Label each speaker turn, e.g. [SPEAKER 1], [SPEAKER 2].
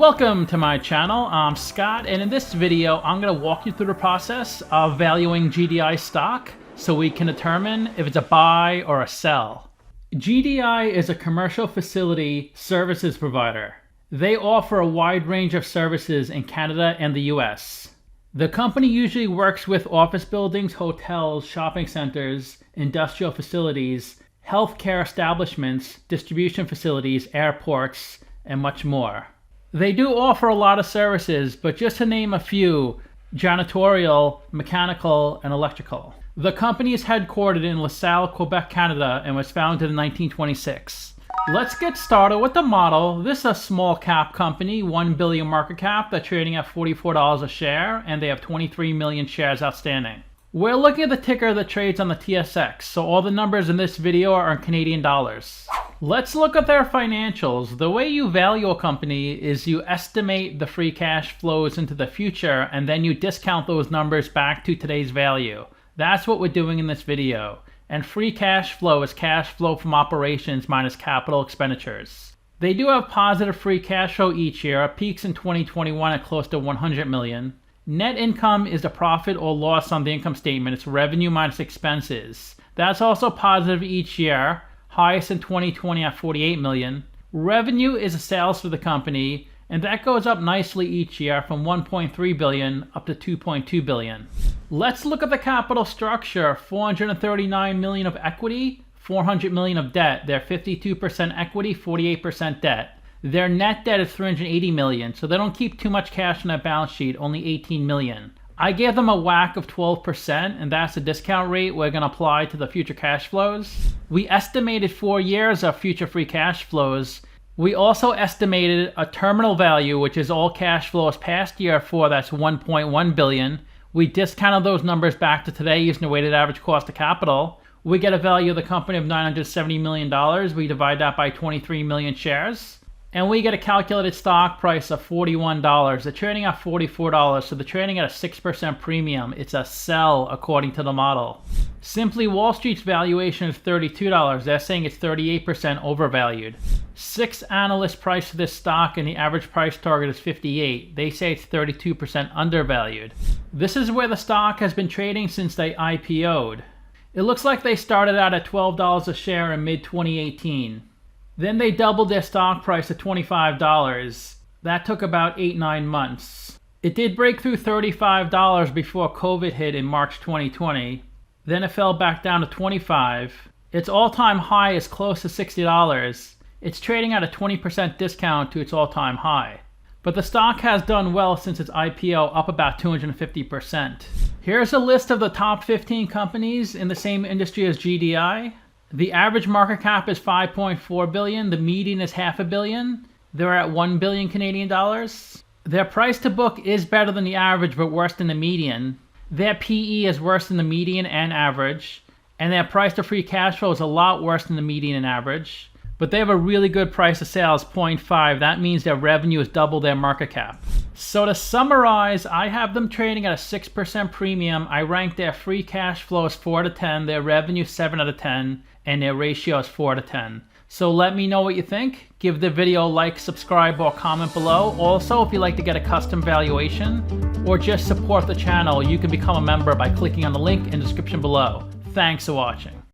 [SPEAKER 1] Welcome to my channel. I'm Scott, and in this video I'm going to walk you through the process of valuing GDI stock so we can determine if it's a buy or a sell. GDI is a commercial facility services provider. They offer a wide range of services in Canada and the US. The company usually works with office buildings, hotels, shopping centers, industrial facilities, healthcare establishments, distribution facilities, airports, and much more. They do offer a lot of services, but just to name a few: janitorial, mechanical, and electrical. The company is headquartered in LaSalle, Quebec, Canada, and was founded in 1926. Let's get started with the model. This is a small cap company, 1 billion market cap. They're trading at $44 a share, and they have 23 million shares outstanding. We're looking at the ticker that trades on the TSX, so all the numbers in this video are in Canadian dollars. Let's look at their financials. The way you value a company is you estimate the free cash flows into the future, and then you discount those numbers back to today's value. That's what we're doing in this video. And free cash flow is cash flow from operations minus capital expenditures. They do have positive free cash flow each year. It peaks in 2021 at close to 100 million. Net income is the profit or loss on the income statement. It's revenue minus expenses. That's also positive each year, highest in 2020 at 48 million. Revenue is the sales for the company, and that goes up nicely each year from 1.3 billion up to 2.2 billion. Let's look at the capital structure. 439 million of equity, 400 million of debt. They're 52% equity, 48% debt. Their net debt is 380 million, so they don't keep too much cash on their balance sheet, only 18 million. I gave them a WACC of 12%, and that's the discount rate we're going to apply to the future cash flows. We estimated 4 years of future free cash flows. We also estimated a terminal value, which is all cash flows past year 4, that's 1.1 billion. We discounted those numbers back to today using the weighted average cost of capital. We get a value of the company of $970 million. We divide that by 23 million shares. And we get a calculated stock price of $41. They're trading at $44, so they're trading at a 6% premium. It's a sell according to the model. Simply Wall Street's valuation is $32. They're saying it's 38% overvalued. 6 analysts priced this stock, and the average price target is 58. They say it's 32% undervalued. This is where the stock has been trading since they IPO'd. It looks like they started out at $12 a share in mid-2018. Then they doubled their stock price to $25. That took about 8-9 months. It did break through $35 before COVID hit in March 2020. Then it fell back down to $25. Its all-time high is close to $60. It's trading at a 20% discount to its all-time high. But the stock has done well since its IPO, up about 250%. Here's a list of the top 15 companies in the same industry as GDI. The average market cap is 5.4 billion. The median is $500 million. They're at 1 billion Canadian dollars. Their price to book is better than the average, but worse than the median. Their PE is worse than the median and average. And their price to free cash flow is a lot worse than the median and average. But they have a really good price to sales, 0.5. That means their revenue is double their market cap. So to summarize, I have them trading at a 6% premium. I rank their free cash flow as 4 out of 10, their revenue 7 out of 10, and their ratio is 4 out of 10. So let me know what you think. Give the video a like, subscribe, or comment below. Also, if you'd like to get a custom valuation or just support the channel, you can become a member by clicking on the link in the description below. Thanks for watching.